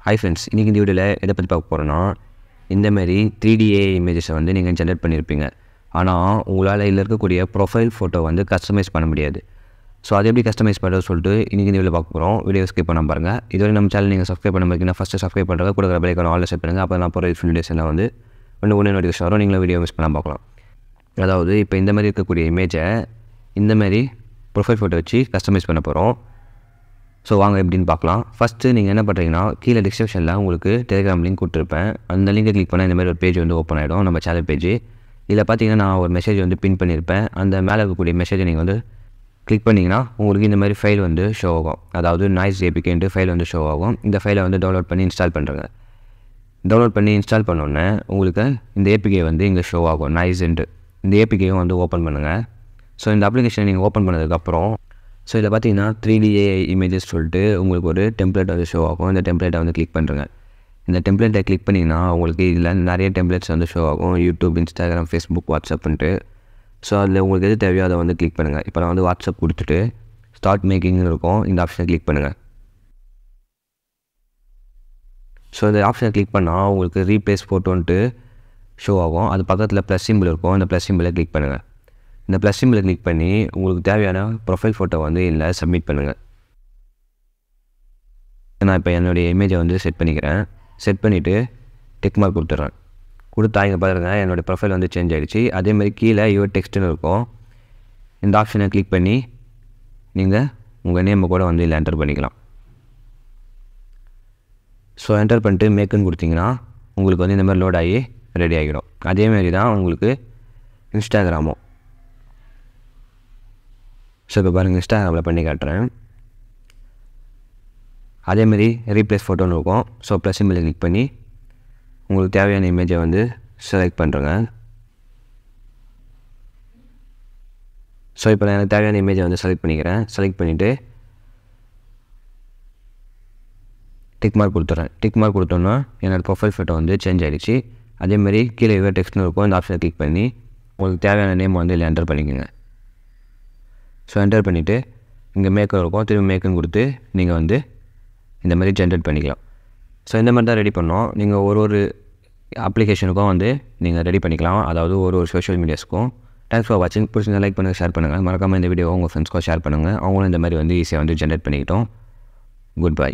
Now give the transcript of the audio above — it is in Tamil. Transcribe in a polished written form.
ஹாய் ஃப்ரெண்ட்ஸ், இன்றைக்கி இந்த வீடியோவில் எதை பற்றி பார்க்க போகிறோன்னா, இந்தமாரி 3D இமேஜஸை வந்து நீங்கள் ஜென்ரேட் பண்ணியிருப்பீங்க. ஆனால் உங்களால் இதில் இருக்கக்கூடிய ப்ரொஃபைல் ஃபோட்டோ வந்து கஸ்டமைஸ் பண்ண முடியாது. ஸோ அதை எப்படி கஸ்டமைஸ் பண்ணுறது சொல்லிட்டு இன்றைக்கி இந்த வீடியோவில் பார்க்க போகிறோம். வீடியோ ஸ்கிப் பண்ண பாருங்கள். இதுவரை நம்ம சேனல் நீங்கள் சப்ஸ்கிரைப் பண்ண மாதிரினா ஃபஸ்ட்டு சப்ஸ்கிரைப் பண்ணுறது கூட பெல்லைக்கான ஆல்ல செட் பண்ணுங்கள். அப்போ நான் போகிற வீடியோஸ் எல்லாம் வந்து ஒன்று நோட்டிஃபிகேஷன் வரும். நீங்களும் வீடியோ மிஸ் பண்ணால் பார்க்கலாம். அதாவது இப்போ இந்த மாதிரி இருக்கக்கூடிய இமேஜை இந்தமாரி ப்ரொஃபைல் ஃபோட்டோ வச்சு கஸ்டமைஸ் பண்ண போகிறோம். ஸோ வாங்க எப்படின்னு பார்க்கலாம். ஃபஸ்ட்டு நீங்கள் என்ன பண்ணுறீங்கன்னா, கீழே டிஸ்கிரிப்ஷனில் உங்களுக்கு டெலிகிராம் லிங்க் கொடுத்துருப்பேன். அந்த லிங்கை கிளிக் பண்ணால் இந்த மாதிரி ஒரு பேஜ் வந்து ஓப்பன் ஆகிடும், நம்ம சேனல் பேஜ். இதில் பார்த்தீங்கன்னா நான் ஒரு மெசேஜ் வந்து பின் பண்ணியிருப்பேன். அந்த மேலே இருக்கக்கூடிய மெசேஜை நீங்கள் வந்து கிளிக் பண்ணிங்கன்னா உங்களுக்கு இந்த மாதிரி ஃபைல் வந்து ஷோ ஆகும். அதாவது நாய்ஸ் ஏபிகேன்ட்டு ஃபைல் வந்து ஷோ ஆகும். இந்த ஃபைலை வந்து டவுன்லோட் பண்ணி இன்ஸ்டால் பண்ணுறேங்க. டவுன்லோட் பண்ணி இன்ஸ்டால் பண்ணோன்னே உங்களுக்கு இந்த ஏபிகே வந்து இங்கே ஷோ ஆகும், நாய்ஸ்ன்ட்டு. இந்த ஏபிகேயும் வந்து ஓப்பன் பண்ணுங்கள். ஸோ இந்த அப்ளிகேஷனை நீங்கள் ஓப்பன் பண்ணதுக்கப்புறம் ஸோ இதில் பார்த்தீங்கன்னா 3D இமேஜஸ் சொல்லிட்டு உங்களுக்கு ஒரு டெம்ப்ளேட் வந்து ஷோ ஆகும். இந்த டெம்ப்ளேட்டை வந்து கிளிக் பண்ணுறேங்க. இந்த டெம்ப்ளேட்டை கிளிக் பண்ணிங்கன்னா உங்களுக்கு இதில் நிறைய டெம்ப்ளேட்ஸ் வந்து ஷோ ஆகும். யூடியூப், இன்ஸ்டாகிராம், ஃபேஸ்புக், வாட்ஸ்அப்ன்ட்டு. ஸோ அதில் உங்களுக்கு எது தேவையோ அதை வந்து கிளிக் பண்ணுங்கள். இப்போ நான் வந்து வாட்ஸ்அப் கொடுத்துட்டு ஸ்டார்ட் மேக்கிங்னு இருக்கும், இந்த ஆப்ஷனை கிளிக் பண்ணுங்கள். ஸோ இந்த ஆப்ஷனை கிளிக் பண்ணால் உங்களுக்கு ரீப்ளேஸ் ஃபோட்டோன்ட்டு ஷோ ஆகும். அது பக்கத்தில் ப்ளஸ் சிம்பிள் இருக்கும், அந்த ப்ளஸ் சிம்பிளை கிளிக் பண்ணுங்கள். இந்த ப்ளஸ் சிம்பிளை கிளிக் பண்ணி உங்களுக்கு தேவையான ப்ரொஃபைல் ஃபோட்டோ வந்து இதில் சப்மிட் பண்ணுங்கள். நான் இப்போ என்னுடைய இமேஜை வந்து செட் பண்ணிக்கிறேன். செட் பண்ணிவிட்டு டிக் மார்க் கொடுத்துட்றேன். கொடுத்தா இங்கே பாருங்கள் என்னுடைய ப்ரொஃபைல் வந்து சேஞ்ச் ஆகிடுச்சு. அதேமாதிரி கீழே யுவர் டெக்ஸ்ட்டுன்னு இருக்கும். இந்த ஆப்ஷனை கிளிக் பண்ணி நீங்கள் உங்கள் நேமை கூட வந்து இதில் என்டர் பண்ணிக்கலாம். ஸோ என்டர் பண்ணிட்டு மேக்குன்னு கொடுத்தீங்கன்னா உங்களுக்கு வந்து இந்த மாதிரி லோட் ஆகி ரெடி ஆகிடும். அதேமாரி தான் உங்களுக்கு இன்ஸ்டாகிராமும். ஸோ இப்போ பாருங்கள், இன்ஸ்டாகிராமில் பண்ணி காட்டுறேன். அதேமாரி ரீப்ளேஸ் ஃபோட்டோன்னு இருக்கும். ஸோ ப்ளஸ் சிம்பிளை கிளிக் பண்ணி உங்களுக்கு தேவையான இமேஜை வந்து செலக்ட் பண்ணுறேங்க. ஸோ இப்போ நான் எனக்கு தேவையான இமேஜை வந்து செலக்ட் பண்ணிக்கிறேன். செலக்ட் பண்ணிவிட்டு டிக் மார்க் கொடுத்துட்றேன். டிக் மார்க் கொடுத்தோன்னா என்னோடய ப்ரொஃபைல் ஃபோட்டோ வந்து சேஞ்ச் ஆகிடுச்சு. அதேமாதிரி கீழே யுவர் டெக்ஸ்ட்னு இருக்கும், இந்த ஆப்ஷனை கிளிக் பண்ணி உங்களுக்கு தேவையான நேம் வந்து இல்லை என்டர் பண்ணிக்கோங்க. ஸோ என்டர் பண்ணிவிட்டு இங்கே மேக்கர் இருக்கும், திரும்பி மேக்குன்னு கொடுத்து நீங்கள் வந்து இந்த மாதிரி ஜென்ரேட் பண்ணிக்கலாம். ஸோ இந்த மாதிரி தான் ரெடி பண்ணோம். நீங்கள் ஒரு அப்ளிகேஷனுக்கும் வந்து நீங்கள் ரெடி பண்ணிக்கலாம், அதாவது ஒரு சோஷியல் மீடியாஸ்க்கும். தேங்க்ஸ் ஃபார் வாட்சிங். பிடிச்சிருந்தா லைக் பண்ணுங்கள், ஷேர் பண்ணுங்கள். மறக்காமல் இந்த வீடியோ உங்கள் ஃப்ரெண்ட்ஸ்க்கும் ஷேர் பண்ணுங்கள். அவங்களும் இந்த மாதிரி வந்து ஈஸியாக வந்து ஜென்ரேட் பண்ணிக்கிட்டோம். Good bye.